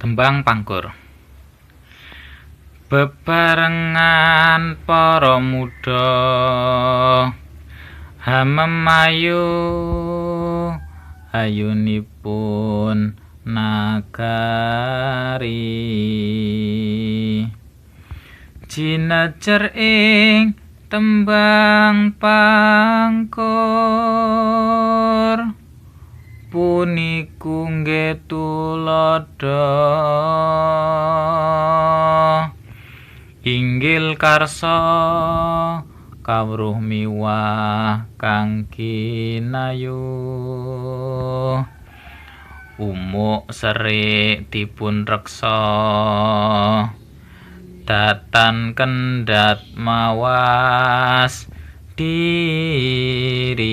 Tembang Pangkur. Bebarengan para muda hamemayu ayunipun nagari, jinejer ing tembang pangkur puniku nggih tuladha inggil karsa kawruh miwah kang kinayuh umuk serik dipun reksa datan kendhat mawas diri.